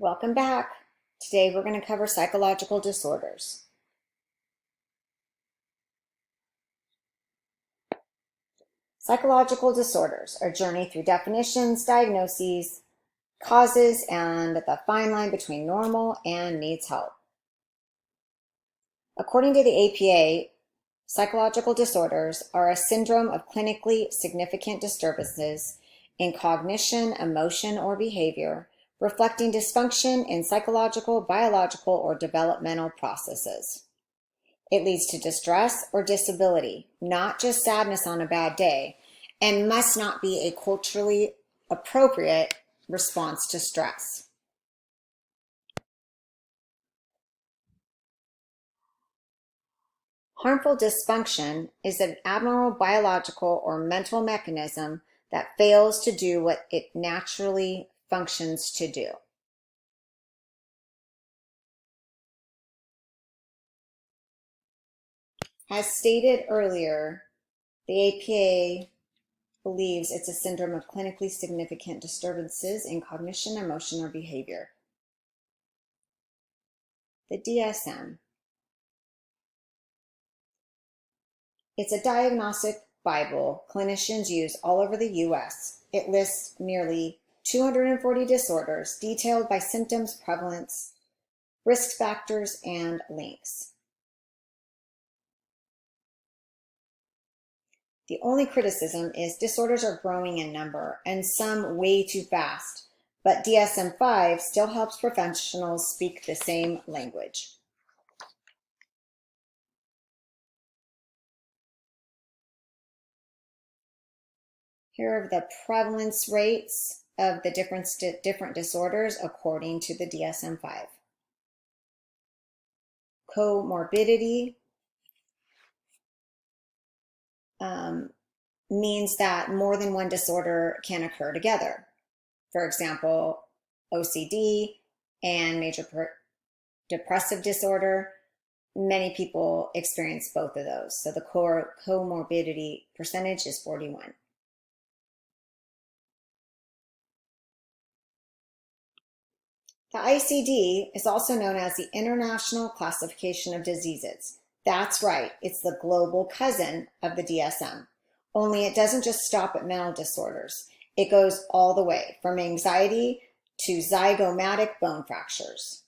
Welcome back. Today we're going to cover psychological disorders. Psychological disorders are a journey through definitions, diagnoses, causes, and the fine line between normal and needs help. According to the APA, psychological disorders are a syndrome of clinically significant disturbances in cognition, emotion, or behavior, reflecting dysfunction in psychological, biological, or developmental processes. It leads to distress or disability, not just sadness on a bad day, and must not be a culturally appropriate response to stress. Harmful dysfunction is an abnormal biological or mental mechanism that fails to do what it naturally functions to do. As stated earlier, the APA believes it's a syndrome of clinically significant disturbances in cognition, emotion, or behavior. The DSM. It's a diagnostic Bible clinicians use all over the U.S. It lists nearly 240 disorders detailed by symptoms, prevalence, risk factors, and links. The only criticism is disorders are growing in number, and some way too fast, but DSM-5 still helps professionals speak the same language. Here are the prevalence rates of the different disorders according to the DSM-5. Comorbidity means that more than one disorder can occur together. For example, OCD and major depressive disorder, many people experience both of those. So the comorbidity percentage is 41. The ICD is also known as the International Classification of Diseases. That's right, it's the global cousin of the DSM. Only it doesn't just stop at mental disorders. It goes all the way, from anxiety to zygomatic bone fractures.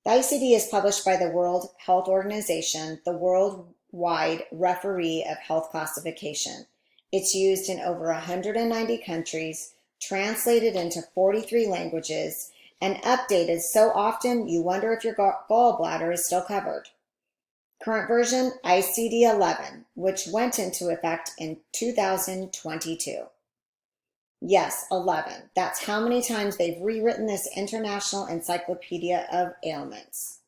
The ICD is published by the World Health Organization, the worldwide referee of health classification. It's used in over 190 countries, translated into 43 languages, and updated so often you wonder if your gallbladder is still covered. Current version, ICD-11, which went into effect in 2022. Yes, 11. That's how many times they've rewritten this International Encyclopedia of Ailments.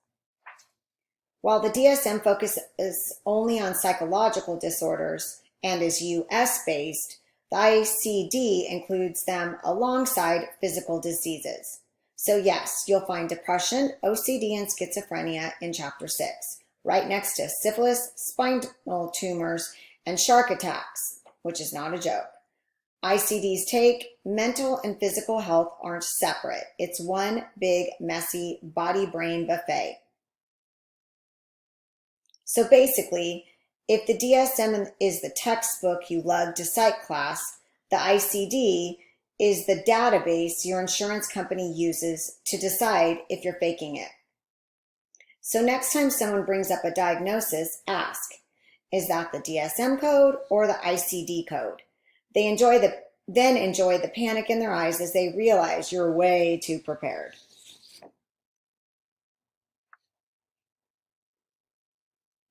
While the DSM focuses only on psychological disorders and is US-based, the ICD includes them alongside physical diseases. So yes, you'll find depression, OCD, and schizophrenia in Chapter 6, right next to syphilis, spinal tumors, and shark attacks, which is not a joke. ICD's take, mental and physical health aren't separate. It's one big, messy body-brain buffet. So basically, if the DSM is the textbook you lug to psych class, the ICD is the database your insurance company uses to decide if you're faking it. So next time someone brings up a diagnosis, ask, is that the DSM code or the ICD code? Then enjoy the panic in their eyes as they realize you're way too prepared.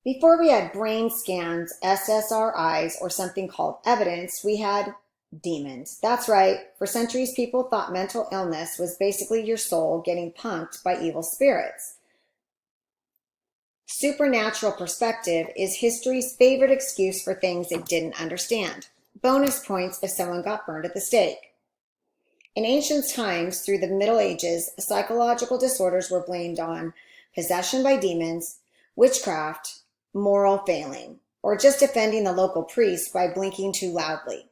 Before we had brain scans, SSRIs, or something called evidence, we had demons. That's right. For centuries, people thought mental illness was basically your soul getting punked by evil spirits. Supernatural perspective is history's favorite excuse for things it didn't understand. Bonus points if someone got burned at the stake. In ancient times, through the Middle Ages, psychological disorders were blamed on possession by demons, witchcraft, moral failing, or just offending the local priest by blinking too loudly.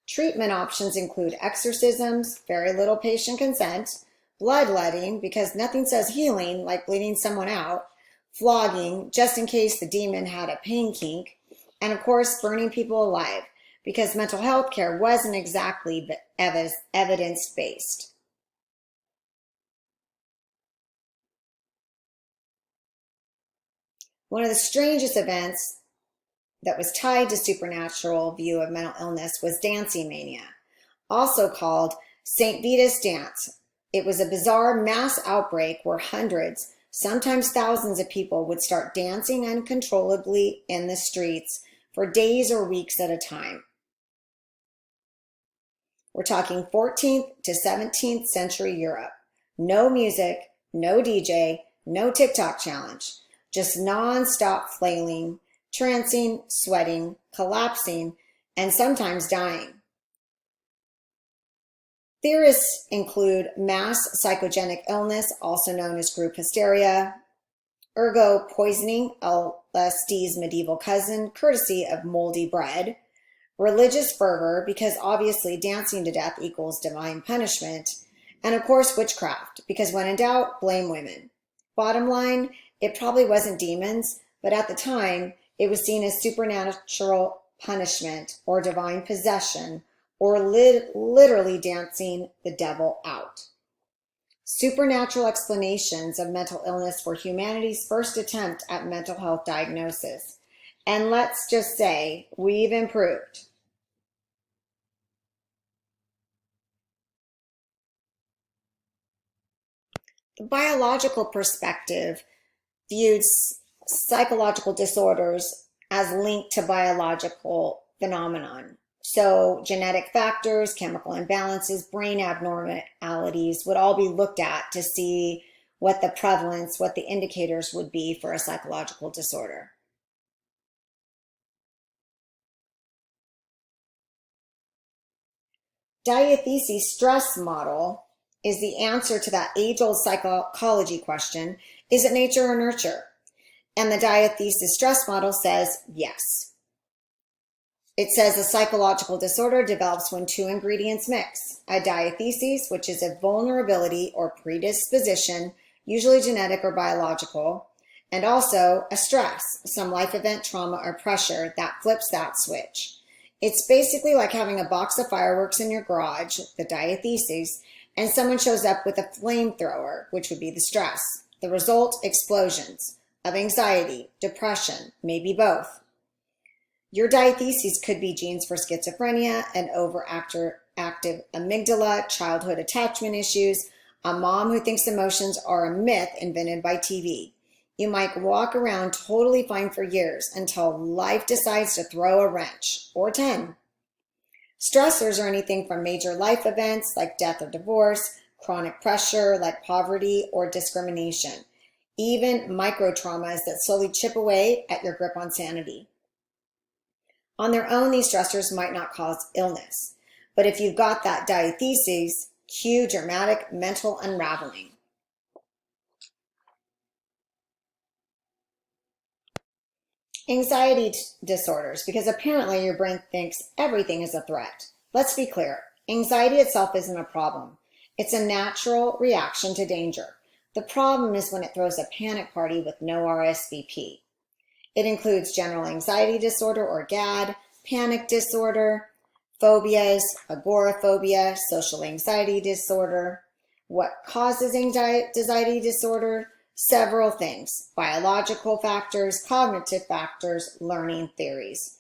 Treatment options include exorcisms, very little patient consent, bloodletting, because nothing says healing like bleeding someone out, flogging, just in case the demon had a pain kink, and of course, burning people alive, because mental health care wasn't exactly evidence-based. One of the strangest events that was tied to supernatural view of mental illness was dancing mania, also called St. Vitus dance. It was a bizarre mass outbreak where hundreds, sometimes thousands of people would start dancing uncontrollably in the streets for days or weeks at a time. We're talking 14th to 17th century Europe. No music, no DJ, no TikTok challenge, just non-stop flailing, trancing, sweating, collapsing, and sometimes dying. Theorists include mass psychogenic illness, also known as group hysteria, ergo poisoning, LSD's medieval cousin, courtesy of moldy bread, religious fervor, because obviously dancing to death equals divine punishment, and of course witchcraft, because when in doubt, blame women. Bottom line, it probably wasn't demons, but at the time, it was seen as supernatural punishment or divine possession, or literally dancing the devil out. Supernatural explanations of mental illness were humanity's first attempt at mental health diagnosis. And let's just say, we've improved. The biological perspective viewed psychological disorders as linked to biological phenomenon. So genetic factors, chemical imbalances, brain abnormalities would all be looked at to see what the prevalence, what the indicators would be for a psychological disorder. Diathesis stress model is the answer to that age-old psychology question, is it nature or nurture? And the diathesis stress model says yes. It says a psychological disorder develops when two ingredients mix. A diathesis, which is a vulnerability or predisposition, usually genetic or biological, and also a stress, some life event, trauma, or pressure that flips that switch. It's basically like having a box of fireworks in your garage, the diathesis, and someone shows up with a flamethrower, which would be the stress. The result, explosions of anxiety, depression, maybe both. Your diathesis could be genes for schizophrenia, an overactive amygdala, childhood attachment issues, a mom who thinks emotions are a myth invented by TV. You might walk around totally fine for years until life decides to throw a wrench, or 10. Stressors are anything from major life events like death or divorce, chronic pressure like poverty or discrimination, even micro traumas that slowly chip away at your grip on sanity. On their own, these stressors might not cause illness, but if you've got that diathesis, cue dramatic mental unraveling. Anxiety disorders, because apparently your brain thinks everything is a threat. Let's be clear, anxiety itself isn't a problem. It's a natural reaction to danger. The problem is when it throws a panic party with no RSVP. It includes general anxiety disorder or GAD, panic disorder, phobias, agoraphobia, social anxiety disorder. What causes anxiety disorder? Several things: biological factors, cognitive factors, learning theories.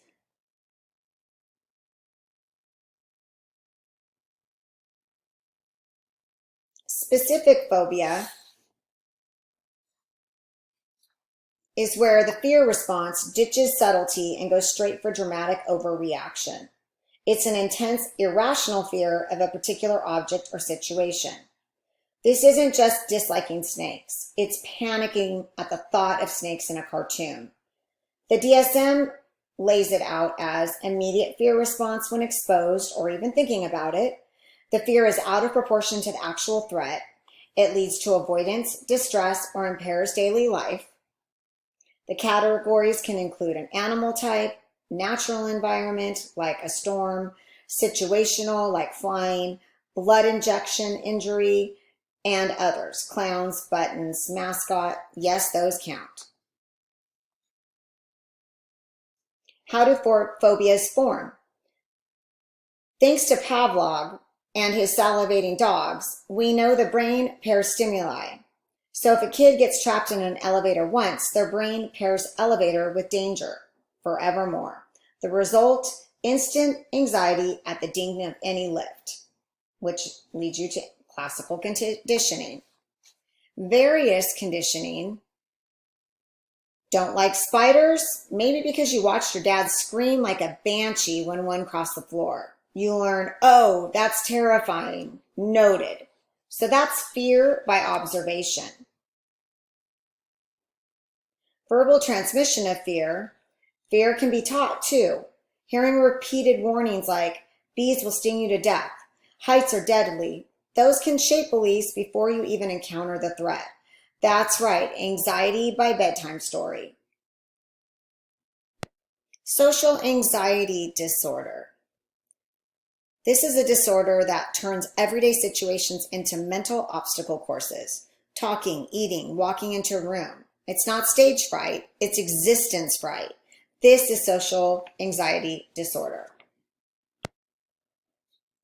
Specific phobia is where the fear response ditches subtlety and goes straight for dramatic overreaction. It's an intense, irrational fear of a particular object or situation. This isn't just disliking snakes. It's panicking at the thought of snakes in a cartoon. The DSM lays it out as immediate fear response when exposed or even thinking about it. The fear is out of proportion to the actual threat. It leads to avoidance, distress, or impairs daily life. The categories can include an animal type, natural environment like a storm, situational like flying, blood injection injury, and others. Clowns, buttons, mascot, yes, those count. How do phobias form? Thanks to Pavlov and his salivating dogs, we know the brain pairs stimuli. So if a kid gets trapped in an elevator once, their brain pairs elevator with danger forevermore. The result, instant anxiety at the ding of any lift, which leads you to classical conditioning. Various conditioning. Don't like spiders? Maybe because you watched your dad scream like a banshee when one crossed the floor. You learn, oh, that's terrifying. Noted. So that's fear by observation. Verbal transmission of fear. Fear can be taught too. Hearing repeated warnings like, bees will sting you to death, heights are deadly, those can shape beliefs before you even encounter the threat. That's right, anxiety by bedtime story. Social anxiety disorder. This is a disorder that turns everyday situations into mental obstacle courses. Talking, eating, walking into a room. It's not stage fright, it's existence fright. This is social anxiety disorder.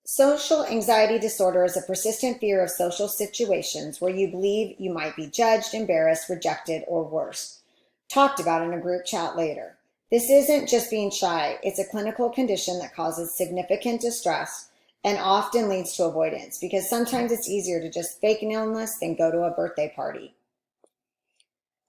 Social anxiety disorder is a persistent fear of social situations where you believe you might be judged, embarrassed, rejected, or worse. Talked about in a group chat later. This isn't just being shy, it's a clinical condition that causes significant distress and often leads to avoidance because sometimes it's easier to just fake an illness than go to a birthday party.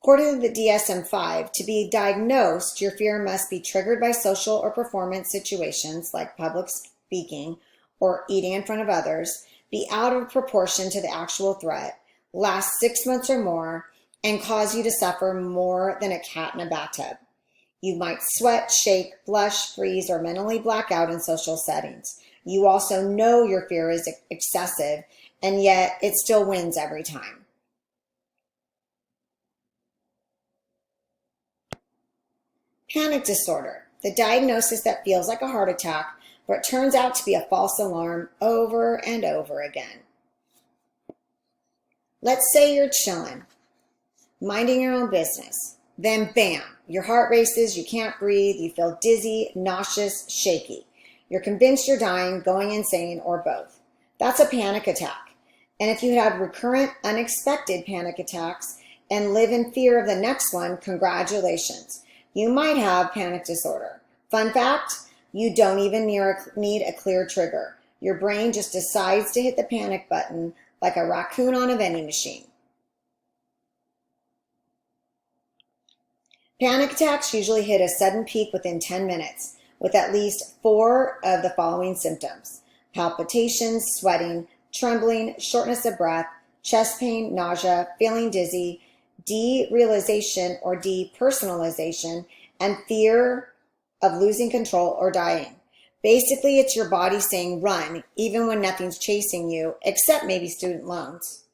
According to the DSM-5, to be diagnosed, your fear must be triggered by social or performance situations like public speaking or eating in front of others, be out of proportion to the actual threat, last 6 months or more, and cause you to suffer more than a cat in a bathtub. You might sweat, shake, blush, freeze, or mentally black out in social settings. You also know your fear is excessive, and yet it still wins every time. Panic disorder, the diagnosis that feels like a heart attack, but turns out to be a false alarm over and over again. Let's say you're chilling, minding your own business. Then bam, your heart races, you can't breathe, you feel dizzy, nauseous, shaky. You're convinced you're dying, going insane, or both. That's a panic attack. And if you have recurrent, unexpected panic attacks and live in fear of the next one, congratulations. You might have panic disorder. Fun fact, you don't even need a clear trigger. Your brain just decides to hit the panic button like a raccoon on a vending machine. Panic attacks usually hit a sudden peak within 10 minutes, with at least 4 of the following symptoms: palpitations, sweating, trembling, shortness of breath, chest pain, nausea, feeling dizzy, derealization or depersonalization, and fear of losing control or dying. Basically, it's your body saying run, even when nothing's chasing you, except maybe student loans.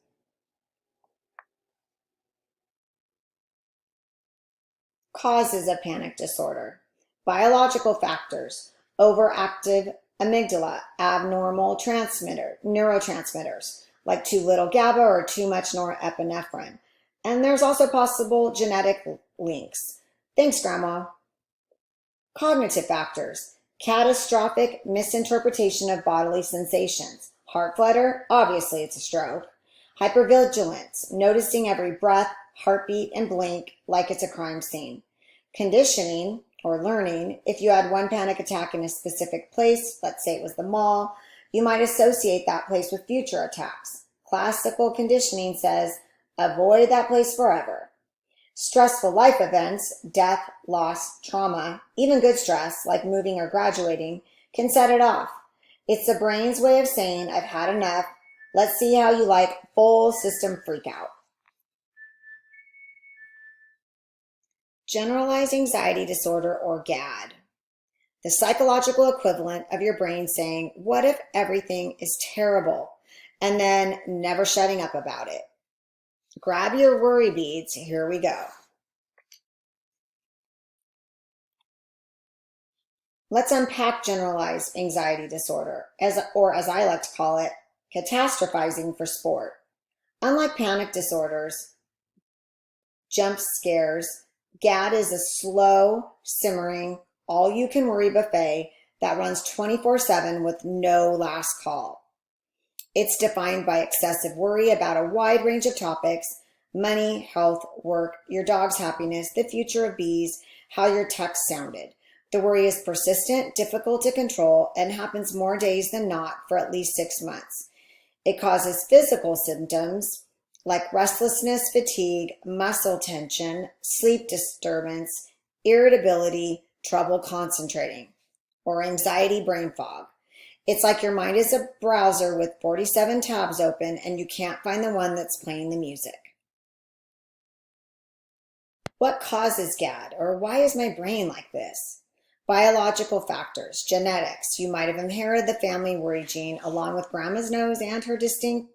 Causes of panic disorder. Biological factors. Overactive amygdala, abnormal neurotransmitters, like too little GABA or too much norepinephrine. And there's also possible genetic links. Thanks, Grandma. Cognitive factors. Catastrophic misinterpretation of bodily sensations. Heart flutter, obviously it's a stroke. Hypervigilance, noticing every breath, heartbeat, and blink like it's a crime scene. Conditioning, or learning, if you had one panic attack in a specific place, let's say it was the mall, you might associate that place with future attacks. Classical conditioning says, avoid that place forever. Stressful life events, death, loss, trauma, even good stress, like moving or graduating, can set it off. It's the brain's way of saying, I've had enough. Let's see how you like full system freak out. Generalized anxiety disorder, or GAD. The psychological equivalent of your brain saying, what if everything is terrible? And then never shutting up about it. Grab your worry beads, here we go. Let's unpack generalized anxiety disorder, or as I like to call it, catastrophizing for sport. Unlike panic disorders, jump scares, GAD is a slow, simmering, all you can worry buffet that runs 24/7 with no last call. It's defined by excessive worry about a wide range of topics: money, health, work, your dog's happiness, the future of bees, how your text sounded. The worry is persistent, difficult to control, and happens more days than not for at least 6 months. It causes physical symptoms like restlessness, fatigue, muscle tension, sleep disturbance, irritability, trouble concentrating, or anxiety brain fog. It's like your mind is a browser with 47 tabs open and you can't find the one that's playing the music. What causes GAD, or why is my brain like this? Biological factors, genetics. You might have inherited the family worry gene along with grandma's nose and her distinct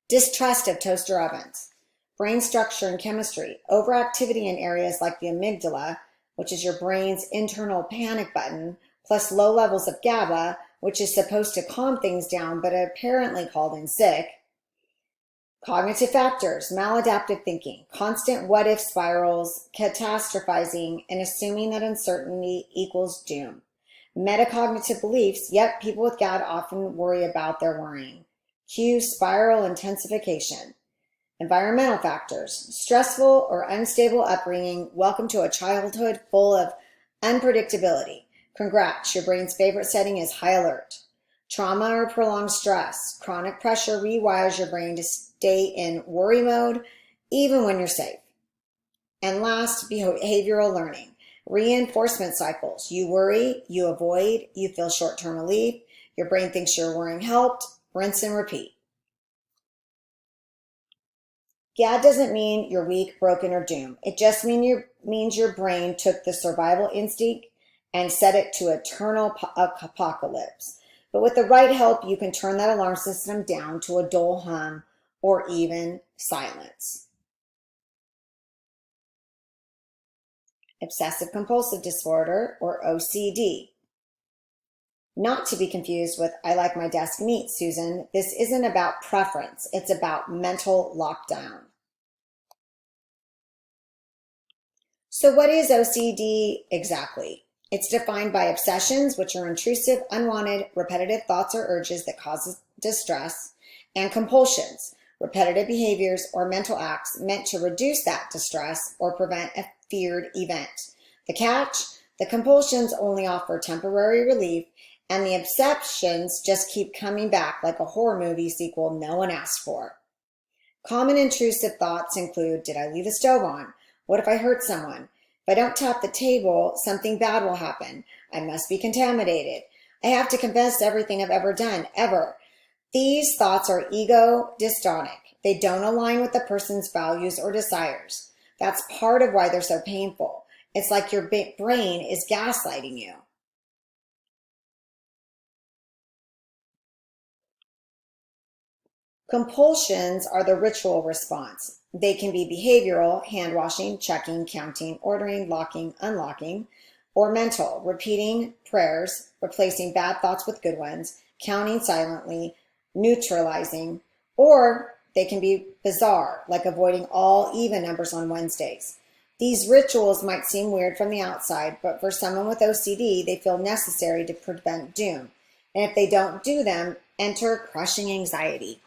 distrust of toaster ovens. Brain structure and chemistry. Overactivity in areas like the amygdala, which is your brain's internal panic button, plus low levels of GABA, which is supposed to calm things down but apparently called in sick. Cognitive factors, maladaptive thinking, constant what-if spirals, catastrophizing, and assuming that uncertainty equals doom. Metacognitive beliefs, yep, people with GAD often worry about their worrying. Cue spiral intensification. Environmental factors, stressful or unstable upbringing, welcome to a childhood full of unpredictability. Congrats, your brain's favorite setting is high alert. Trauma or prolonged stress, chronic pressure rewires your brain to stay in worry mode even when you're safe. And last, behavioral learning. Reinforcement cycles. You worry, you avoid, you feel short-term relief, your brain thinks your worrying helped, rinse and repeat. GAD doesn't mean you're weak, broken, or doomed. It just means your brain took the survival instinct and set it to eternal apocalypse. But with the right help, you can turn that alarm system down to a dull hum or even silence. Obsessive compulsive disorder, or OCD. Not to be confused with I like my desk neat, Susan. This isn't about preference. It's about mental lockdown. So what is OCD exactly? It's defined by obsessions, which are intrusive, unwanted, repetitive thoughts or urges that cause distress, and compulsions, repetitive behaviors or mental acts meant to reduce that distress or prevent a feared event. The catch? The compulsions only offer temporary relief, and the obsessions just keep coming back like a horror movie sequel no one asked for. Common intrusive thoughts include, did I leave the stove on? What if I hurt someone? If I don't tap the table, something bad will happen. I must be contaminated. I have to confess everything I've ever done, ever. These thoughts are ego dystonic. They don't align with the person's values or desires. That's part of why they're so painful. It's like your brain is gaslighting you. Compulsions are the ritual response. They can be behavioral, hand washing, checking, counting, ordering, locking, unlocking, or mental, repeating prayers, replacing bad thoughts with good ones, counting silently, neutralizing, or they can be bizarre, like avoiding all even numbers on Wednesdays. These rituals might seem weird from the outside, but for someone with OCD, they feel necessary to prevent doom. And if they don't do them, enter crushing anxiety.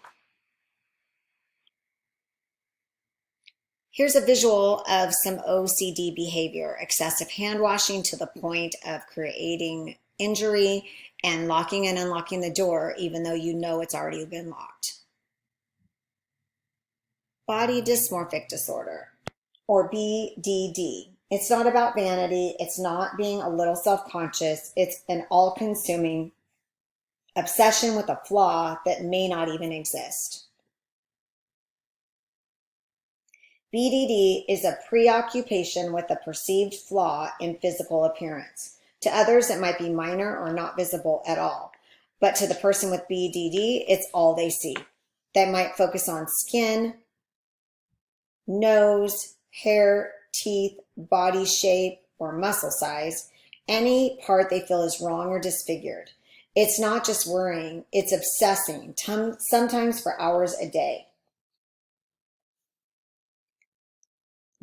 Here's a visual of some OCD behavior: excessive hand washing to the point of creating injury, and locking and unlocking the door even though you know it's already been locked. Body dysmorphic disorder, or BDD. It's not about vanity. It's not being a little self-conscious. It's an all-consuming obsession with a flaw that may not even exist. BDD is a preoccupation with a perceived flaw in physical appearance. To others, it might be minor or not visible at all. But to the person with BDD, it's all they see. They might focus on skin, nose, hair, teeth, body shape, or muscle size, any part they feel is wrong or disfigured. It's not just worrying, it's obsessing, sometimes for hours a day.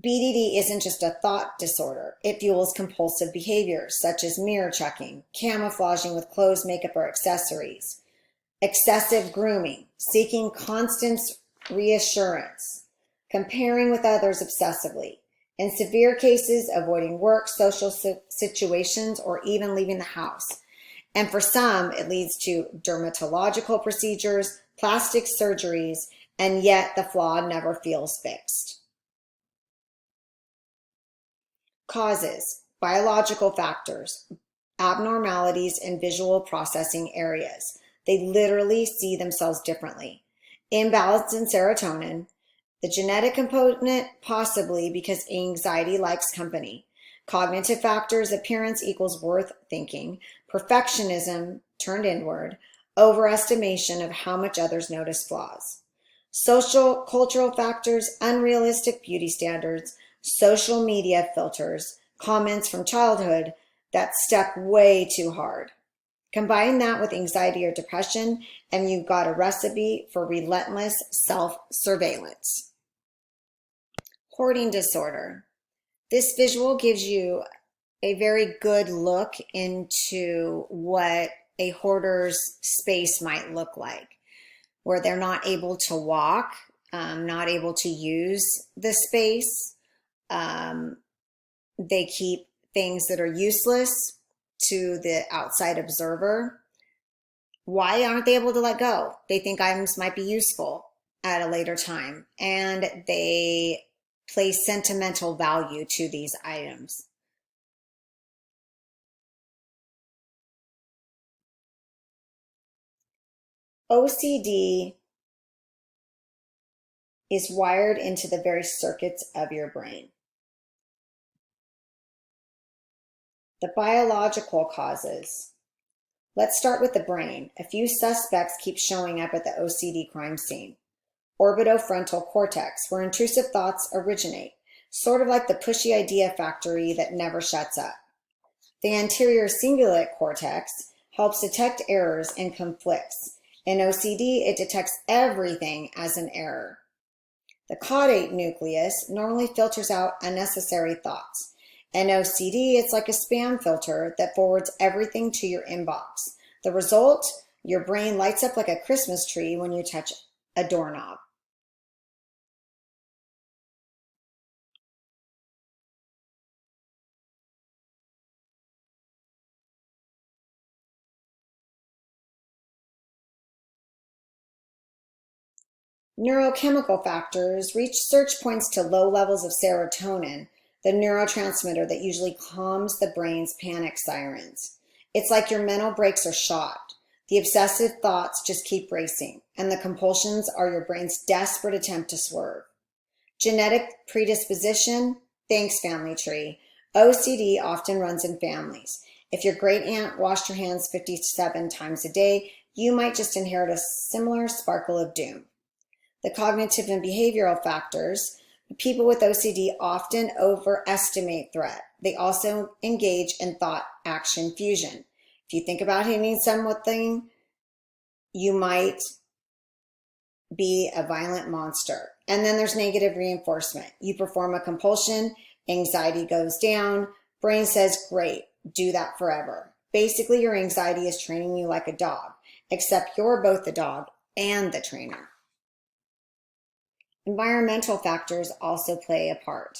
BDD isn't just a thought disorder. It fuels compulsive behaviors such as mirror checking, camouflaging with clothes, makeup, or accessories, excessive grooming, seeking constant reassurance, comparing with others obsessively. In severe cases, avoiding work, social situations, or even leaving the house. And for some, it leads to dermatological procedures, plastic surgeries, and yet the flaw never feels fixed. Causes: biological factors, abnormalities in visual processing areas. They literally see themselves differently. Imbalance in serotonin. The genetic component, possibly because anxiety likes company. Cognitive factors, appearance equals worth thinking. Perfectionism turned inward. Overestimation of how much others notice flaws. Social, cultural factors, unrealistic beauty standards, social media filters, comments from childhood that stuck way too hard. Combine that with anxiety or depression, and you've got a recipe for relentless self-surveillance. Hoarding disorder. This visual gives you a very good look into what a hoarder's space might look like, where they're not able to walk, not able to use the space. They keep things that are useless to the outside observer. Why aren't they able to let go? They think items might be useful at a later time, and they place sentimental value to these items. OCD is wired into the very circuits of your brain. The biological causes. Let's start with the brain. A few suspects keep showing up at the OCD crime scene. Orbitofrontal cortex, where intrusive thoughts originate, sort of like the pushy idea factory that never shuts up. The anterior cingulate cortex helps detect errors and conflicts. In OCD, it detects everything as an error. The caudate nucleus normally filters out unnecessary thoughts. In OCD, it's like a spam filter that forwards everything to your inbox. The result? Your brain lights up like a Christmas tree when you touch a doorknob. Neurochemical factors. Research points to low levels of serotonin, the neurotransmitter that usually calms the brain's panic sirens. It's like your mental brakes are shot. The obsessive thoughts just keep racing, and the compulsions are your brain's desperate attempt to swerve. Genetic predisposition. Thanks, family tree. OCD often runs in families. If your great aunt washed her hands 57 times a day, you might just inherit a similar sparkle of doom. The cognitive and behavioral factors. People with OCD often overestimate threat. They also engage in thought-action fusion. If you think about hitting something, you might be a violent monster. And then there's negative reinforcement. You perform a compulsion, anxiety goes down, brain says, great, do that forever. Basically, your anxiety is training you like a dog, except you're both the dog and the trainer. Environmental factors also play a part.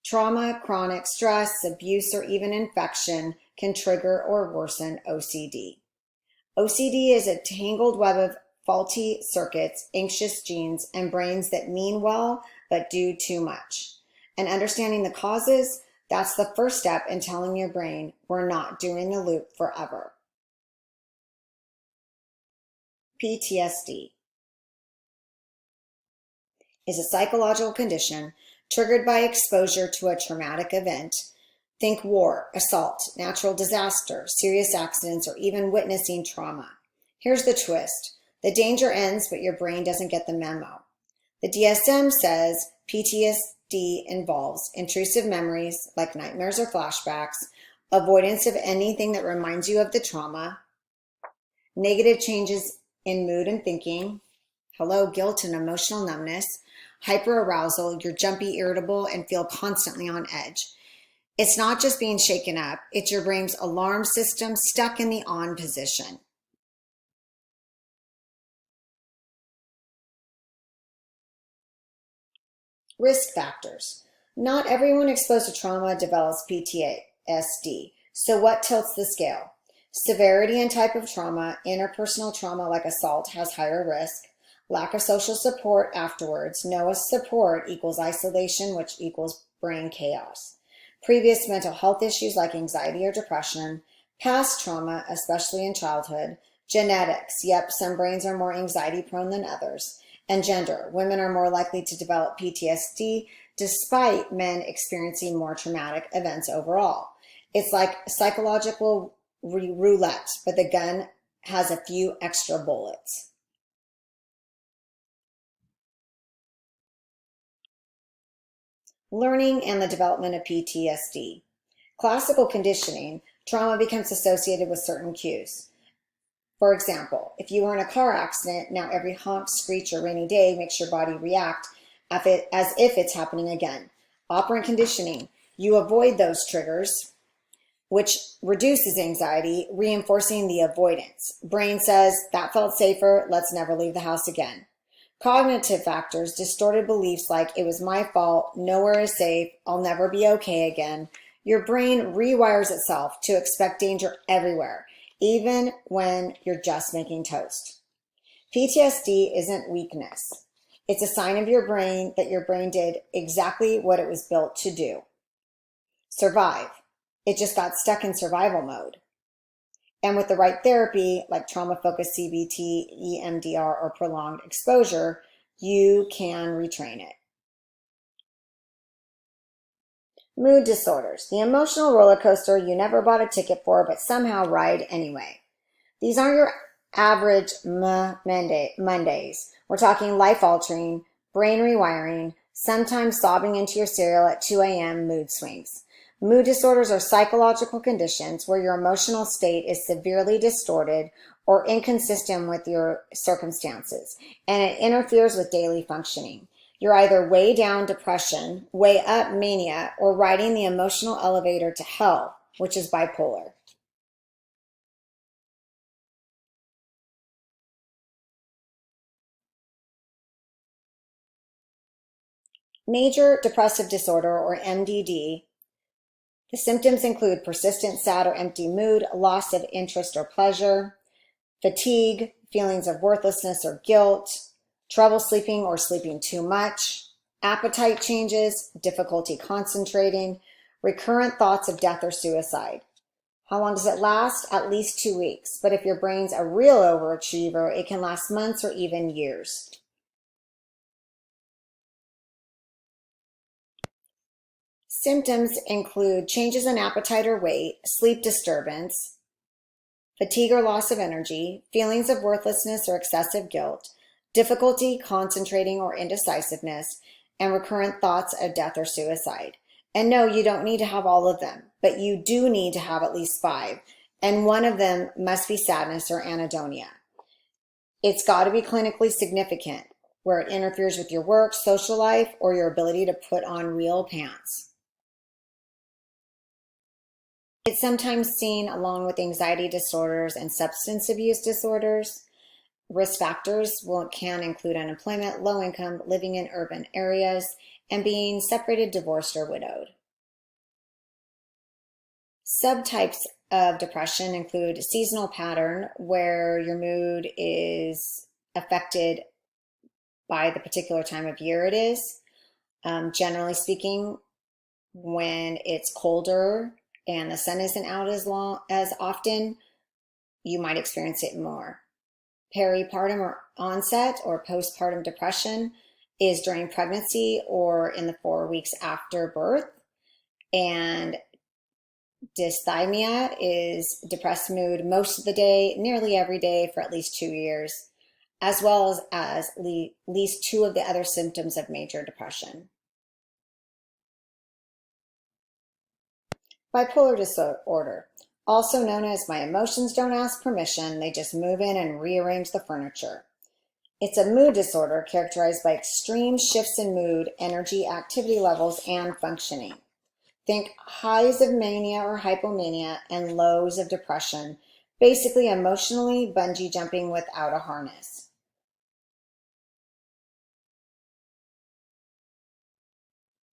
Trauma, chronic stress, abuse, or even infection can trigger or worsen OCD. OCD is a tangled web of faulty circuits, anxious genes, and brains that mean well but do too much. And understanding the causes, that's the first step in telling your brain we're not doing the loop forever. PTSD is a psychological condition triggered by exposure to a traumatic event. Think war, assault, natural disaster, serious accidents, or even witnessing trauma. Here's the twist. The danger ends, but your brain doesn't get the memo. The DSM says PTSD involves intrusive memories like nightmares or flashbacks, avoidance of anything that reminds you of the trauma, negative changes in mood and thinking, hello, guilt and emotional numbness, hyperarousal, you're jumpy, irritable, and feel constantly on edge. It's not just being shaken up, it's your brain's alarm system stuck in the on position. Risk factors. Not everyone exposed to trauma develops PTSD. So what tilts the scale? Severity and type of trauma, interpersonal trauma like assault has higher risk. Lack of social support afterwards. No support equals isolation, which equals brain chaos. Previous mental health issues like anxiety or depression. Past trauma, especially in childhood. Genetics. Yep, some brains are more anxiety prone than others. And gender. Women are more likely to develop PTSD despite men experiencing more traumatic events overall. It's like psychological roulette, but the gun has a few extra bullets. Learning and the development of PTSD. Classical conditioning, trauma becomes associated with certain cues. For example, if you were in a car accident, now every honk, screech, or rainy day makes your body react as if it's happening again. Operant conditioning, you avoid those triggers, which reduces anxiety, reinforcing the avoidance. Brain says, that felt safer, let's never leave the house again. Cognitive factors, distorted beliefs like it was my fault, nowhere is safe, I'll never be okay again. Your brain rewires itself to expect danger everywhere, even when you're just making toast. PTSD isn't weakness. It's a sign of your brain that your brain did exactly what it was built to do. Survive. It just got stuck in survival mode. And with the right therapy, like trauma-focused CBT, EMDR, or prolonged exposure, you can retrain it. Mood disorders, the emotional roller coaster you never bought a ticket for but somehow ride anyway. These aren't your average Mondays. We're talking life-altering, brain rewiring, sometimes sobbing into your cereal at 2 a.m. mood swings. Mood disorders are psychological conditions where your emotional state is severely distorted or inconsistent with your circumstances, and it interferes with daily functioning. You're either way down depression, way up mania, or riding the emotional elevator to hell, which is bipolar. Major depressive disorder, or MDD. The symptoms include persistent sad or empty mood, loss of interest or pleasure, fatigue, feelings of worthlessness or guilt, trouble sleeping or sleeping too much, appetite changes, difficulty concentrating, recurrent thoughts of death or suicide. How long does it last? At least 2 weeks. But if your brain's a real overachiever, it can last months or even years. Symptoms include changes in appetite or weight, sleep disturbance, fatigue or loss of energy, feelings of worthlessness or excessive guilt, difficulty concentrating or indecisiveness, and recurrent thoughts of death or suicide. And no, you don't need to have all of them, but you do need to have at least 5, and one of them must be sadness or anhedonia. It's got to be clinically significant, where it interferes with your work, social life, or your ability to put on real pants. It's sometimes seen along with anxiety disorders and substance abuse disorders. Risk factors can include unemployment, low income, living in urban areas, and being separated, divorced, or widowed. Subtypes of depression include seasonal pattern, where your mood is affected by the particular time of year it is. Generally speaking, when it's colder and the sun isn't out as often, you might experience it more. Peripartum or onset or postpartum depression is during pregnancy or in the 4 weeks after birth. And dysthymia is depressed mood most of the day, nearly every day for at least 2 years, as well as at least 2 of the other symptoms of major depression. Bipolar disorder, also known as my emotions don't ask permission, they just move in and rearrange the furniture. It's a mood disorder characterized by extreme shifts in mood, energy, activity levels, and functioning. Think highs of mania or hypomania and lows of depression, basically emotionally bungee jumping without a harness.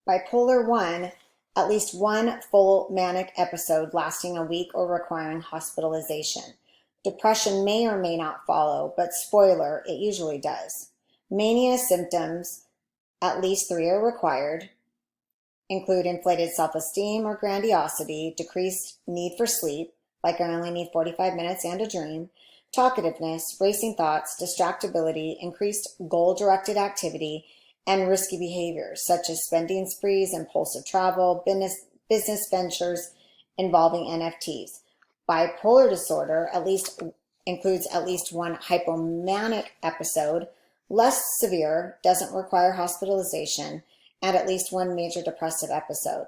Bipolar 1, at least one full manic episode lasting a week or requiring hospitalization. Depression may or may not follow, but spoiler, it usually does. Mania symptoms, at least 3 are required, include inflated self-esteem or grandiosity, decreased need for sleep, like I only need 45 minutes and a dream, talkativeness, racing thoughts, distractibility, increased goal-directed activity, and risky behaviors such as spending sprees, impulsive travel, business ventures involving NFTs. Bipolar disorder at least includes at least one hypomanic episode, less severe, doesn't require hospitalization, and at least one major depressive episode.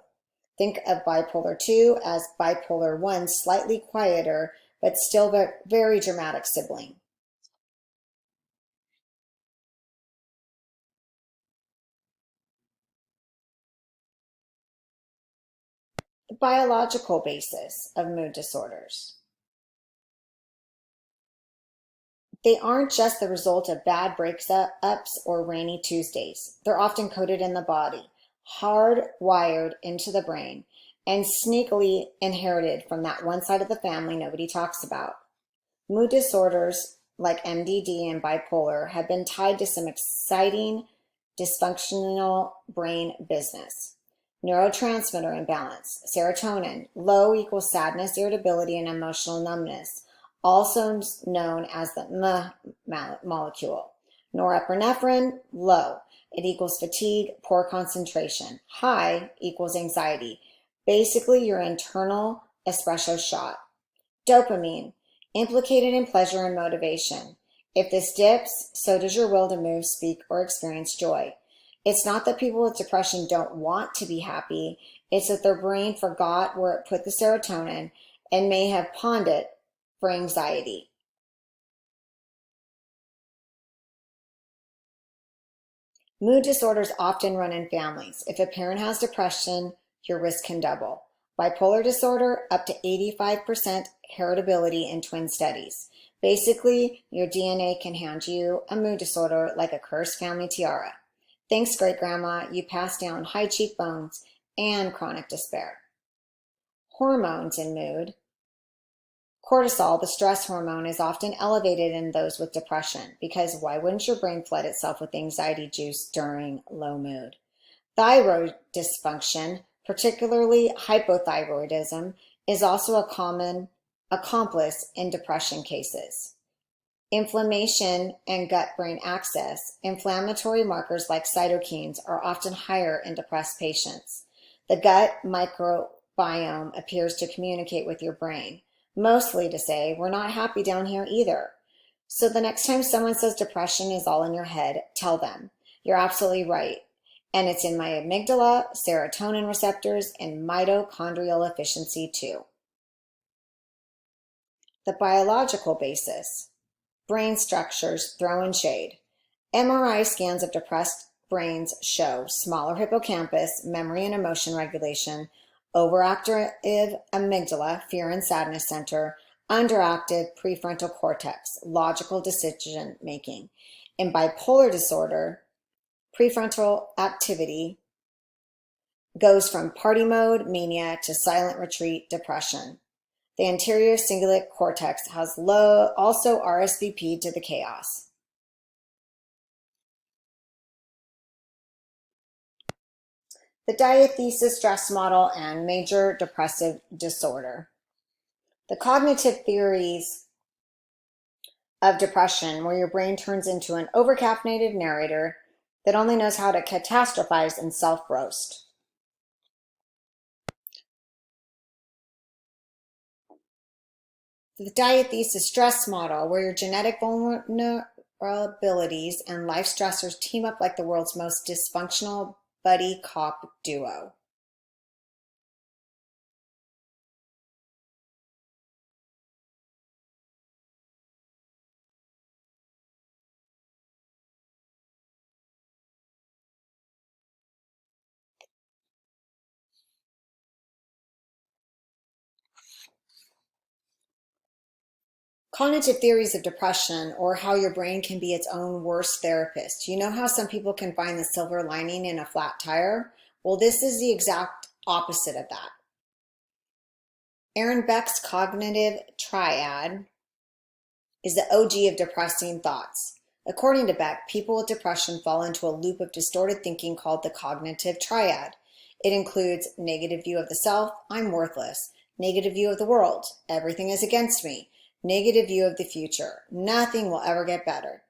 Think of bipolar 2 as bipolar 1's slightly quieter but still very dramatic sibling. The biological basis of mood disorders. They aren't just the result of bad breakups or rainy Tuesdays. They're often coded in the body, hardwired into the brain, and sneakily inherited from that one side of the family nobody talks about. Mood disorders like MDD and bipolar have been tied to some exciting dysfunctional brain business. Neurotransmitter imbalance, serotonin, low equals sadness, irritability, and emotional numbness, also known as the molecule. Norepinephrine, low. It equals fatigue, poor concentration. High equals anxiety. Basically, your internal espresso shot. Dopamine, implicated in pleasure and motivation. If this dips, so does your will to move, speak, or experience joy. It's not that people with depression don't want to be happy, it's that their brain forgot where it put the serotonin and may have pawned it for anxiety. Mood disorders often run in families. If a parent has depression, your risk can double. Bipolar disorder, up to 85% heritability in twin studies. Basically, your DNA can hand you a mood disorder like a cursed family tiara. Thanks, great grandma, you passed down high cheekbones and chronic despair. Hormones in mood. Cortisol, the stress hormone, is often elevated in those with depression because why wouldn't your brain flood itself with anxiety juice during low mood? Thyroid dysfunction, particularly hypothyroidism, is also a common accomplice in depression cases. Inflammation and gut-brain axis. Inflammatory markers like cytokines are often higher in depressed patients. The gut microbiome appears to communicate with your brain, mostly to say, we're not happy down here either. So the next time someone says depression is all in your head, tell them, you're absolutely right. And it's in my amygdala, serotonin receptors, and mitochondrial efficiency too. The biological basis. Brain structures throw in shade. MRI scans of depressed brains show smaller hippocampus, memory and emotion regulation, overactive amygdala, fear and sadness center, underactive prefrontal cortex, logical decision making. In bipolar disorder, prefrontal activity goes from party mode, mania, to silent retreat, depression. The anterior cingulate cortex has also RSVP'd to the chaos. The diathesis stress model and major depressive disorder. The cognitive theories of depression, where your brain turns into an overcaffeinated narrator that only knows how to catastrophize and self-roast. The diathesis stress model, where your genetic vulnerabilities and life stressors team up like the world's most dysfunctional buddy cop duo. Cognitive theories of depression, or how your brain can be its own worst therapist. You know how some people can find the silver lining in a flat tire? Well, this is the exact opposite of that. Aaron Beck's cognitive triad is the OG of depressing thoughts. According to Beck, people with depression fall into a loop of distorted thinking called the cognitive triad. It includes negative view of the self, I'm worthless, negative view of the world, everything is against me, negative view of the future, nothing will ever get better.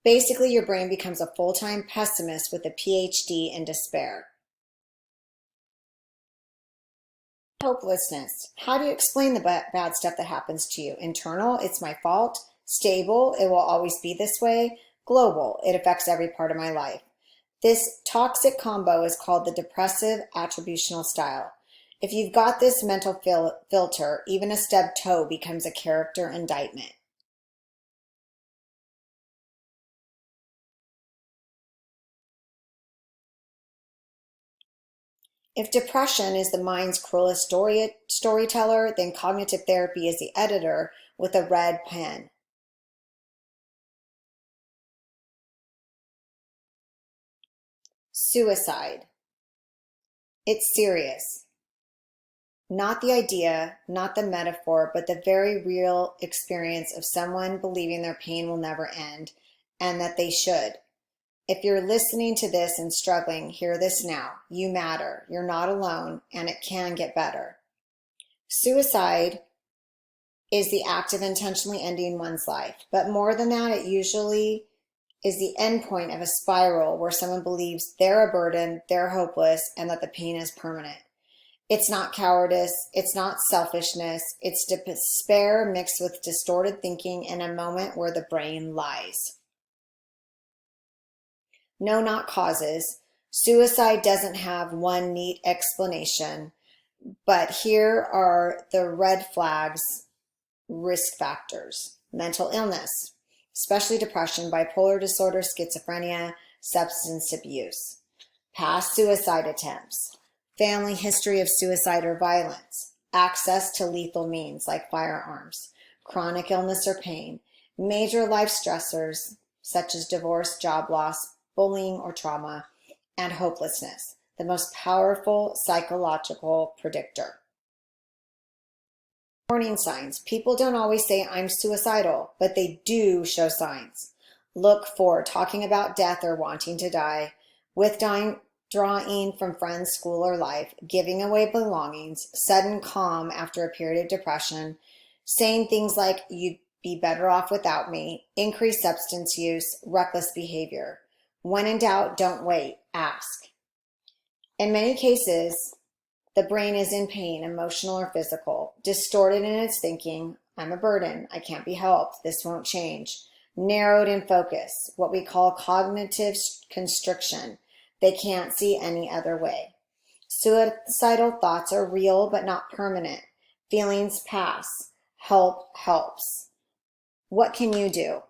Basically, your brain becomes a full-time pessimist with a PhD in despair. Hopelessness. How do you explain the bad stuff that happens to you? Internal, it's my fault. Stable, it will always be this way. Global, it affects every part of my life. This toxic combo is called the depressive attributional style. If you've got this mental filter, even a stubbed toe becomes a character indictment. If depression is the mind's cruelest storyteller, then cognitive therapy is the editor with a red pen. Suicide. It's serious. Not the idea, not the metaphor, but the very real experience of someone believing their pain will never end, and that they should. If you're listening to this and struggling, hear this now. You matter. You're not alone, and it can get better. Suicide is the act of intentionally ending one's life, but more than that, it usually is the end point of a spiral where someone believes they're a burden, they're hopeless, and that the pain is permanent. It's not cowardice, it's not selfishness, it's despair mixed with distorted thinking in a moment where the brain lies. No, not causes. Suicide doesn't have one neat explanation, but here are the red flags, risk factors. Mental illness, especially depression, bipolar disorder, schizophrenia, substance abuse. Past suicide attempts. Family history of suicide or violence, access to lethal means like firearms, chronic illness or pain, major life stressors such as divorce, job loss, bullying or trauma, and hopelessness, the most powerful psychological predictor. Warning signs. People don't always say I'm suicidal, but they do show signs. Look for talking about death or wanting to die, withdrawing from friends, school, or life, giving away belongings, sudden calm after a period of depression, saying things like, you'd be better off without me, increased substance use, reckless behavior. When in doubt, don't wait, ask. In many cases, the brain is in pain, emotional or physical, distorted in its thinking, I'm a burden, I can't be helped, this won't change. Narrowed in focus, what we call cognitive constriction. They can't see any other way. Suicidal thoughts are real but not permanent. Feelings pass. Help helps. What can you do?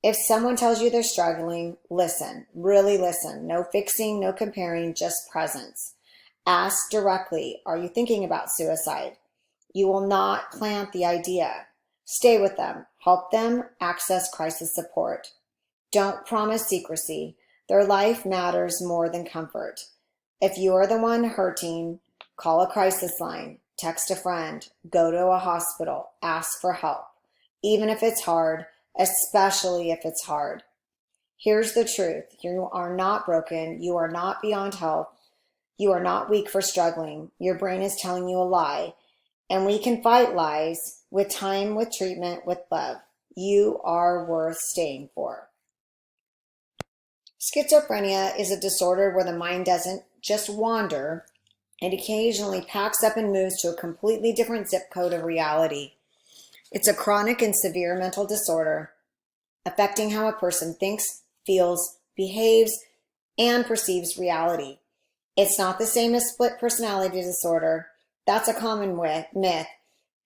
If someone tells you they're struggling, listen. Really listen. No fixing, no comparing, just presence. Ask directly, are you thinking about suicide? You will not plant the idea. Stay with them. Help them access crisis support. Don't promise secrecy. Their life matters more than comfort. If you are the one hurting, call a crisis line, text a friend, go to a hospital, ask for help, even if it's hard, especially if it's hard. Here's the truth. You are not broken. You are not beyond help. You are not weak for struggling. Your brain is telling you a lie, and we can fight lies with time, with treatment, with love. You are worth staying for. Schizophrenia is a disorder where the mind doesn't just wander, it occasionally packs up and moves to a completely different zip code of reality. It's a chronic and severe mental disorder affecting how a person thinks, feels, behaves, and perceives reality. It's not the same as split personality disorder. That's a common myth,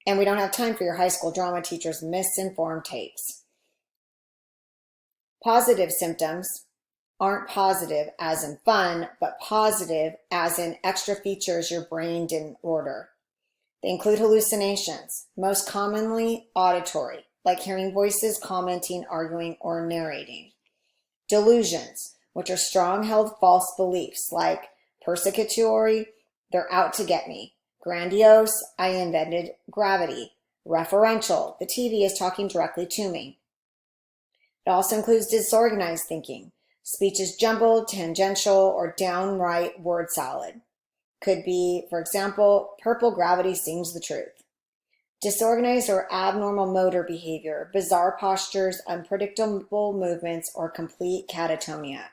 and we don't have time for your high school drama teacher's misinformed takes. Positive symptoms aren't positive as in fun, but positive as in extra features your brain didn't order. They include hallucinations, most commonly auditory, like hearing voices, commenting, arguing, or narrating. Delusions, which are strong-held false beliefs like persecutory, they're out to get me. Grandiose, I invented gravity. Referential, the TV is talking directly to me. It also includes disorganized thinking. Speech is jumbled, tangential, or downright word salad. Could be, for example, purple gravity seems the truth. Disorganized or abnormal motor behavior, bizarre postures, unpredictable movements, or complete catatonia.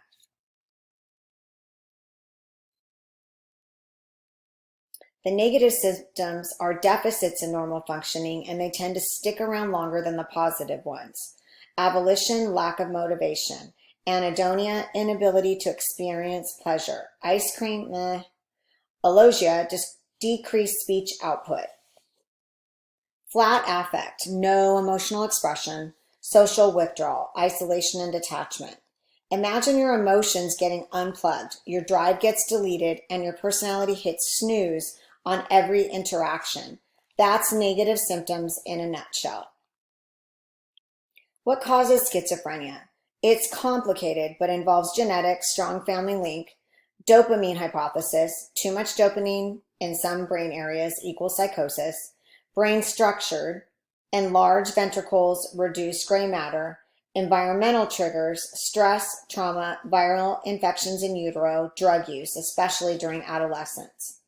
The negative symptoms are deficits in normal functioning, and they tend to stick around longer than the positive ones. Avolition, lack of motivation. Anhedonia, inability to experience pleasure. Ice cream, meh. Alogia, just decreased speech output. Flat affect, no emotional expression. Social withdrawal, isolation and detachment. Imagine your emotions getting unplugged, your drive gets deleted, and your personality hits snooze on every interaction. That's negative symptoms in a nutshell. What causes schizophrenia? It's complicated, but involves genetics, strong family link, dopamine hypothesis, too much dopamine in some brain areas equals psychosis, brain structured, enlarged ventricles, reduced gray matter, environmental triggers, stress, trauma, viral infections in utero, drug use, especially during adolescence.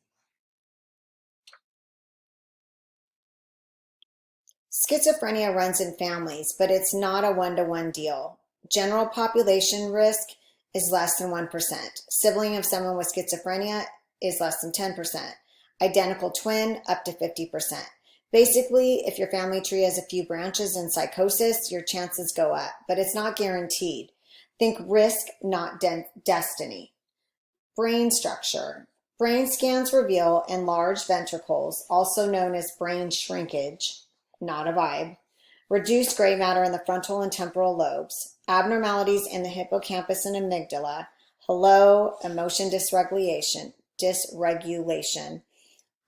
Schizophrenia runs in families, but it's not a one-to-one deal. General population risk is less than 1%. Sibling of someone with schizophrenia is less than 10%. Identical twin, up to 50%. Basically, if your family tree has a few branches in psychosis, your chances go up, but it's not guaranteed. Think risk, not destiny. Brain structure. Brain scans reveal enlarged ventricles, also known as brain shrinkage, not a vibe, reduced gray matter in the frontal and temporal lobes, abnormalities in the hippocampus and amygdala, hello, emotion dysregulation,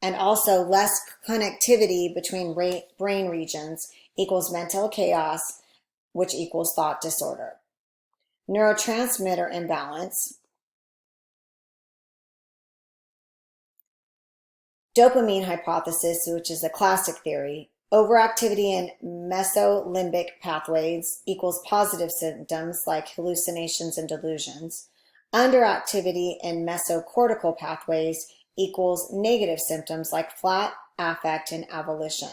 and also less connectivity between brain regions equals mental chaos, which equals thought disorder. Neurotransmitter imbalance. Dopamine hypothesis, which is a classic theory. Overactivity in mesolimbic pathways equals positive symptoms like hallucinations and delusions. Underactivity in mesocortical pathways equals negative symptoms like flat affect and avolition.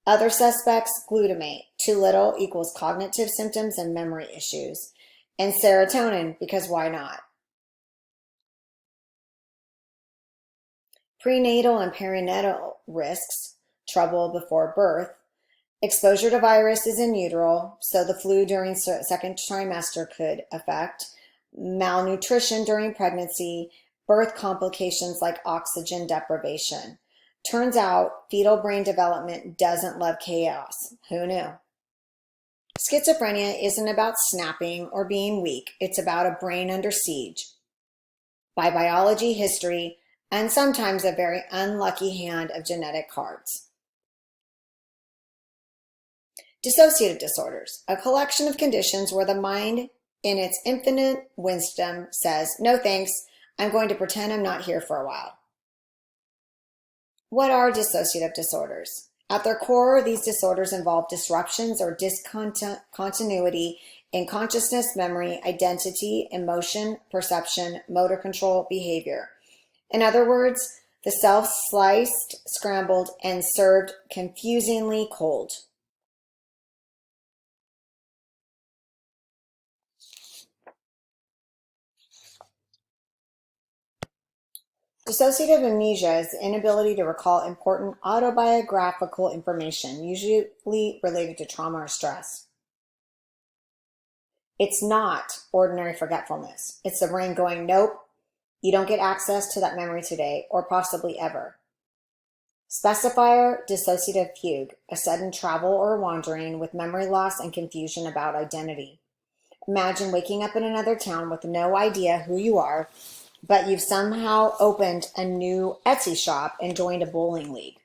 Other suspects, glutamate, too little equals cognitive symptoms and memory issues. And serotonin, because why not? Prenatal and perinatal risks, trouble before birth. Exposure to viruses in utero, so the flu during second trimester could affect. Malnutrition during pregnancy, birth complications like oxygen deprivation. Turns out fetal brain development doesn't love chaos. Who knew? Schizophrenia isn't about snapping or being weak. It's about a brain under siege by biology, history, and sometimes a very unlucky hand of genetic cards. Dissociative disorders, a collection of conditions where the mind, in its infinite wisdom, says, no thanks, I'm going to pretend I'm not here for a while. What are dissociative disorders? At their core, these disorders involve disruptions or discontinuity in consciousness, memory, identity, emotion, perception, motor control, behavior. In other words, the self sliced, scrambled, and served confusingly cold. Dissociative amnesia is the inability to recall important autobiographical information, usually related to trauma or stress. It's not ordinary forgetfulness. It's the brain going, nope, you don't get access to that memory today, or possibly ever. Specifier dissociative fugue, a sudden travel or wandering with memory loss and confusion about identity. Imagine waking up in another town with no idea who you are, but you've somehow opened a new Etsy shop and joined a bowling league.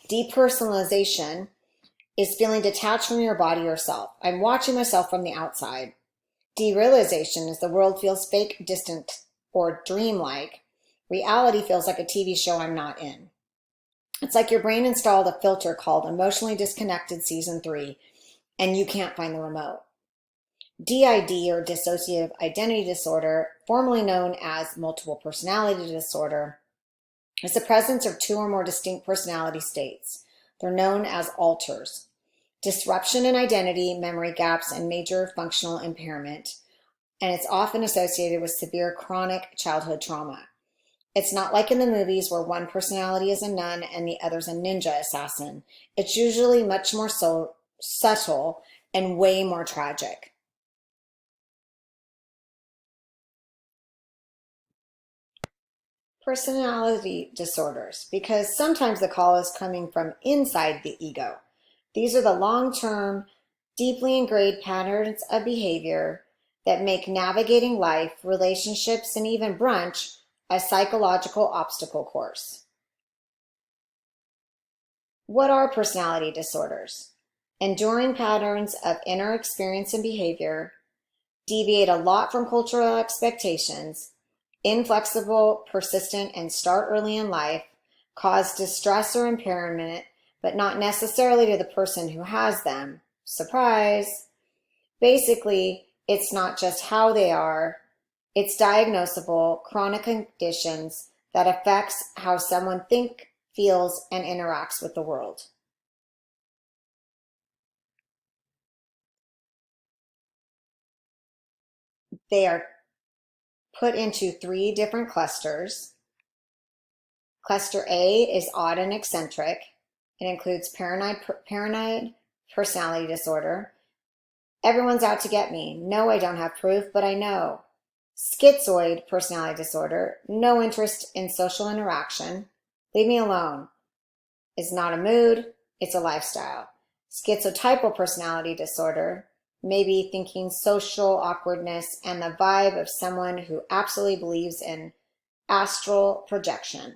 Depersonalization is feeling detached from your body or self. I'm watching myself from the outside. Derealization is the world feels fake, distant, or dreamlike. Reality feels like a TV show I'm not in. It's like your brain installed a filter called Emotionally Disconnected Season 3, and you can't find the remote. DID, or dissociative identity disorder, formerly known as multiple personality disorder, is the presence of two or more distinct personality states. They're known as alters. Disruption in identity, memory gaps, and major functional impairment, and it's often associated with severe chronic childhood trauma. It's not like in the movies where one personality is a nun and the other's a ninja assassin. It's usually much more subtle and way more tragic. Personality disorders, because sometimes the call is coming from inside the ego. These are the long-term, deeply ingrained patterns of behavior that make navigating life, relationships, and even brunch a psychological obstacle course. What are personality disorders? Enduring patterns of inner experience and behavior, deviate a lot from cultural expectations, inflexible, persistent, and start early in life, cause distress or impairment, but not necessarily to the person who has them. Surprise! Basically, it's not just how they are, it's diagnosable chronic conditions that affects how someone thinks, feels, and interacts with the world. They are put into three different clusters. Cluster A is odd and eccentric. It includes paranoid personality disorder. Everyone's out to get me. No, I don't have proof, but I know. Schizoid personality disorder. No interest in social interaction. Leave me alone. It's not a mood, it's a lifestyle. Schizotypal personality disorder. Maybe thinking social awkwardness and the vibe of someone who absolutely believes in astral projection.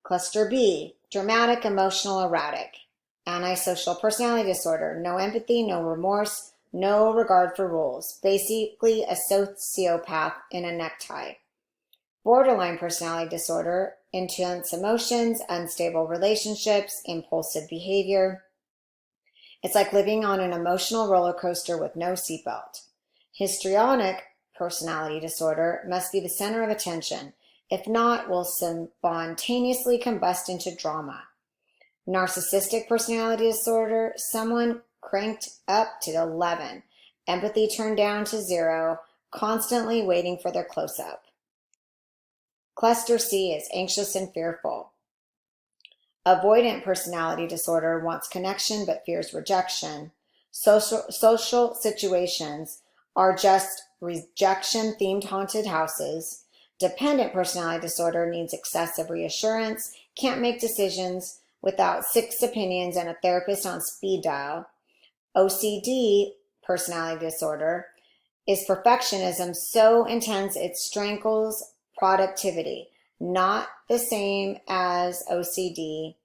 Cluster B, dramatic, emotional, erratic. Antisocial personality disorder, no empathy, no remorse, no regard for rules. Basically a sociopath in a necktie. Borderline personality disorder, intense emotions, unstable relationships, impulsive behavior. It's like living on an emotional roller coaster with no seatbelt. Histrionic personality disorder must be the center of attention. If not, will spontaneously combust into drama. Narcissistic personality disorder, someone cranked up to 11, empathy turned down to 0, constantly waiting for their close-up. Cluster C is anxious and fearful. Avoidant personality disorder wants connection but fears rejection. Social situations are just rejection-themed haunted houses. Dependent personality disorder needs excessive reassurance, can't make decisions without 6 opinions and a therapist on speed dial. OCD personality disorder is perfectionism so intense it strangles productivity. Not the same as OCD,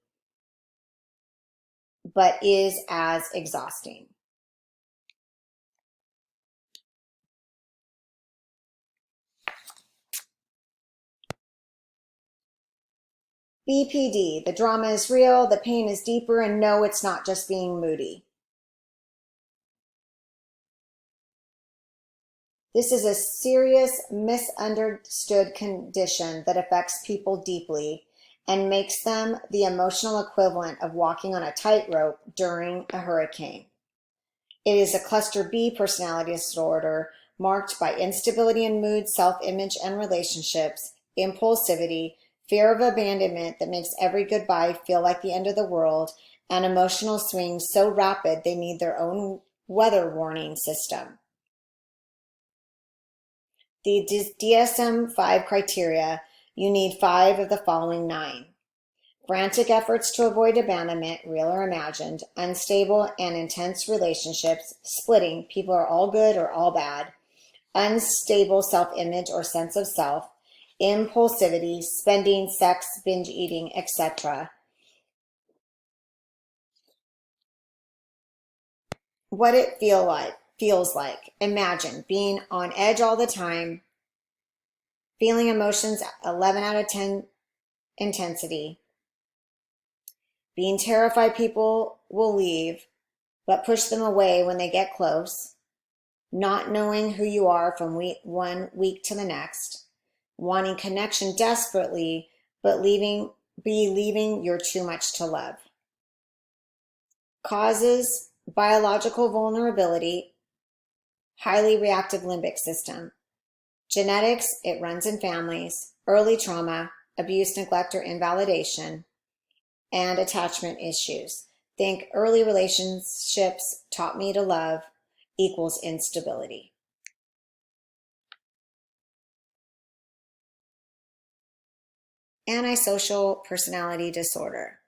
but is as exhausting. BPD, the drama is real, the pain is deeper, and no, it's not just being moody. This is a serious, misunderstood condition that affects people deeply and makes them the emotional equivalent of walking on a tightrope during a hurricane. It is a cluster B personality disorder marked by instability in mood, self-image, and relationships, impulsivity, fear of abandonment that makes every goodbye feel like the end of the world, and emotional swings so rapid they need their own weather warning system. The DSM-5 criteria, you need 5 of the following 9. Frantic efforts to avoid abandonment, real or imagined, unstable and intense relationships, splitting, people are all good or all bad, unstable self-image or sense of self, impulsivity, spending, sex, binge eating, etc., what it feels like. Imagine being on edge all the time, feeling emotions 11 out of 10 intensity, being terrified people will leave, but push them away when they get close, not knowing who you are from one week to the next, wanting connection desperately, but believing you're too much to love. Causes biological vulnerability, highly reactive limbic system. Genetics, it runs in families, early trauma, abuse, neglect, or invalidation, and attachment issues. Think early relationships taught me to love equals instability. Antisocial personality disorder.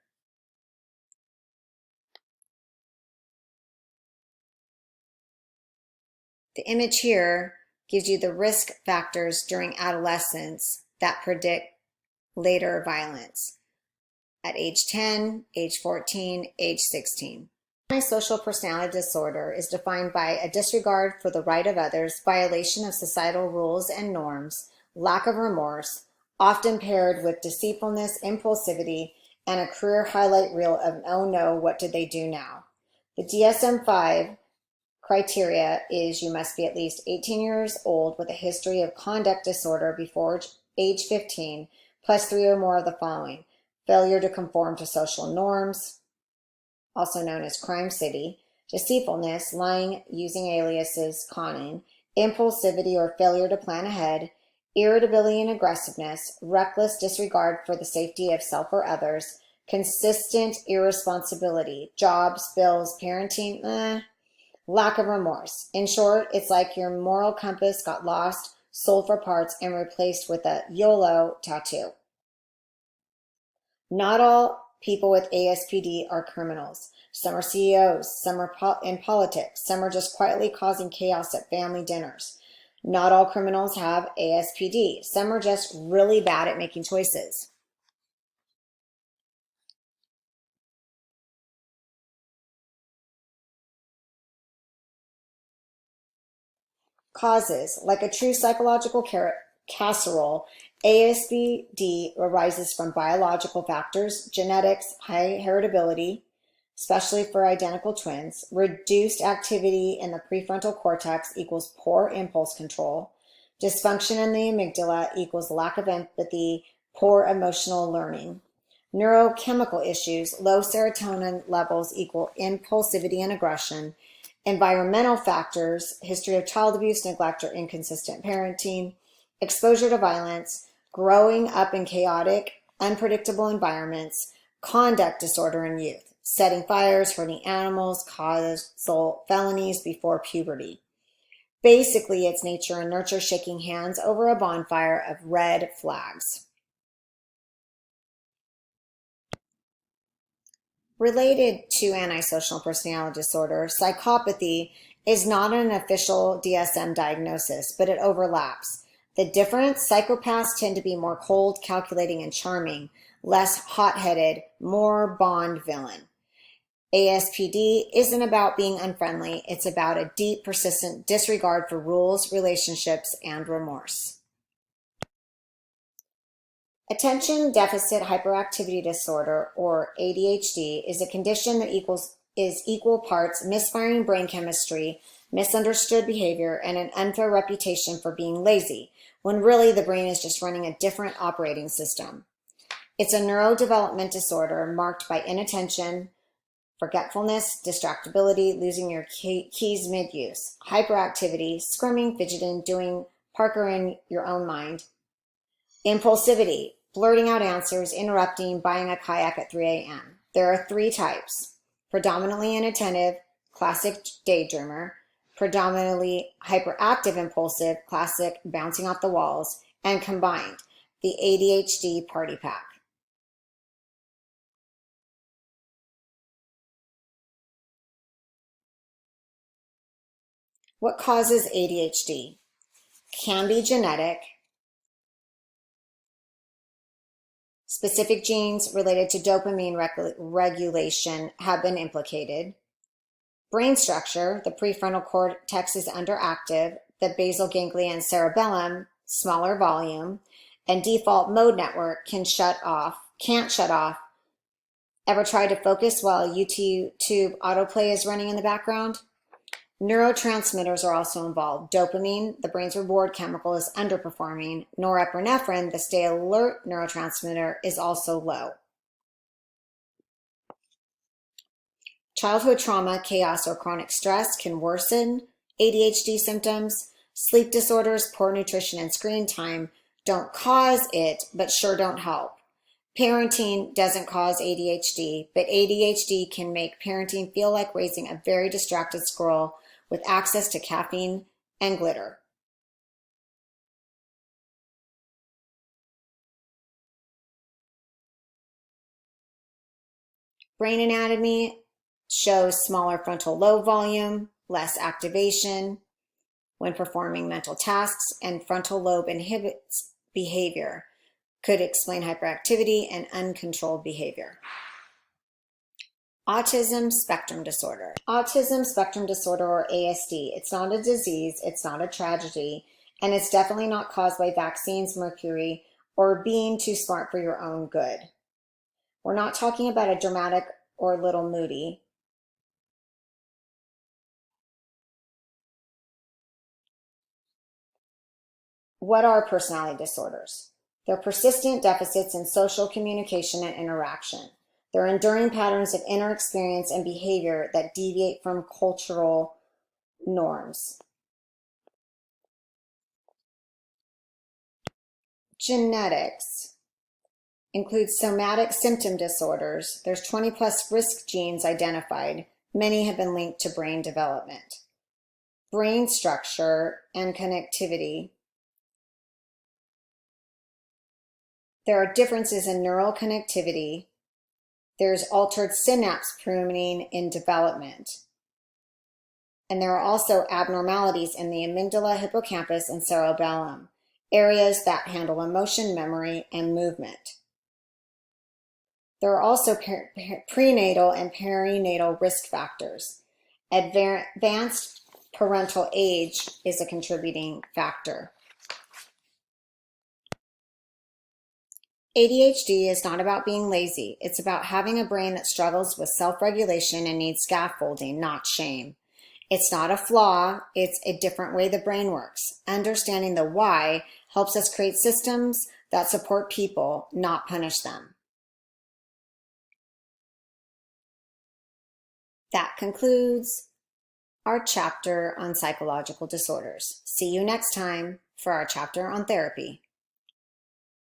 The image here gives you the risk factors during adolescence that predict later violence at age 10, age 14, age 16. Antisocial personality disorder is defined by a disregard for the right of others, violation of societal rules and norms, lack of remorse, often paired with deceitfulness, impulsivity, and a career highlight reel of oh no, what did they do now? The DSM-5 criteria is you must be at least 18 years old with a history of conduct disorder before age 15, plus 3 or more of the following: failure to conform to social norms, also known as Crime City, deceitfulness, lying, using aliases, conning, impulsivity or failure to plan ahead, irritability and aggressiveness, reckless disregard for the safety of self or others, consistent irresponsibility, jobs, bills, parenting, lack of remorse. In short, it's like your moral compass got lost, sold for parts, and replaced with a YOLO tattoo. Not all people with ASPD are criminals. Some are CEOs, some are in politics, some are just quietly causing chaos at family dinners. Not all criminals have ASPD. Some are just really bad at making choices. Causes. Like a true psychological casserole, ASPD arises from biological factors, genetics, high heritability, especially for identical twins, reduced activity in the prefrontal cortex equals poor impulse control, dysfunction in the amygdala equals lack of empathy, poor emotional learning. Neurochemical issues, low serotonin levels equal impulsivity and aggression. Environmental factors, history of child abuse, neglect, or inconsistent parenting, exposure to violence, growing up in chaotic, unpredictable environments, conduct disorder in youth, setting fires, hurting animals, causal felonies before puberty. Basically, it's nature and nurture shaking hands over a bonfire of red flags. Related to antisocial personality disorder, psychopathy is not an official DSM diagnosis, but it overlaps. The difference: psychopaths tend to be more cold, calculating, and charming, less hot-headed, more Bond villain. ASPD isn't about being unfriendly, it's about a deep, persistent disregard for rules, relationships, and remorse. Attention deficit hyperactivity disorder, or ADHD, is a condition that is equal parts misfiring brain chemistry, misunderstood behavior, and an unfair reputation for being lazy, when really the brain is just running a different operating system. It's a neurodevelopment disorder marked by inattention, forgetfulness, distractibility, losing your keys mid-use, hyperactivity, scrimming, fidgeting, doing Parker in your own mind, impulsivity, blurting out answers, interrupting, buying a kayak at 3 a.m. There are 3 types: predominantly inattentive, classic daydreamer; predominantly hyperactive impulsive, classic bouncing off the walls; and combined, the ADHD party pack. What causes ADHD? Can be genetic. Specific genes related to dopamine regulation have been implicated. Brain structure, the prefrontal cortex is underactive, the basal ganglia and cerebellum, smaller volume, and default mode network can't shut off. Ever tried to focus while YouTube autoplay is running in the background? Neurotransmitters are also involved. Dopamine, the brain's reward chemical, is underperforming. Norepinephrine, the stay alert neurotransmitter, is also low. Childhood trauma, chaos, or chronic stress can worsen ADHD symptoms. Sleep disorders, poor nutrition, and screen time don't cause it, but sure don't help. Parenting doesn't cause ADHD, but ADHD can make parenting feel like raising a very distracted squirrel with access to caffeine and glitter. Brain anatomy shows smaller frontal lobe volume, less activation when performing mental tasks, and frontal lobe inhibits behavior. Could explain hyperactivity and uncontrolled behavior. Autism spectrum disorder. Autism spectrum disorder, or ASD, it's not a disease, it's not a tragedy, and it's definitely not caused by vaccines, mercury, or being too smart for your own good. We're not talking about a dramatic or little moody. What are personality disorders? They're persistent deficits in social communication and interaction. They're enduring patterns of inner experience and behavior that deviate from cultural norms. Genetics includes somatic symptom disorders. There's 20 plus risk genes identified. Many have been linked to brain development. Brain structure and connectivity. There are differences in neural connectivity. There's altered synapse pruning in development. And there are also abnormalities in the amygdala, hippocampus, and cerebellum, areas that handle emotion, memory, and movement. There are also prenatal and perinatal risk factors. Advanced parental age is a contributing factor. ADHD is not about being lazy. It's about having a brain that struggles with self-regulation and needs scaffolding, not shame. It's not a flaw, it's a different way the brain works. Understanding the why helps us create systems that support people, not punish them. That concludes our chapter on psychological disorders. See you next time for our chapter on therapy.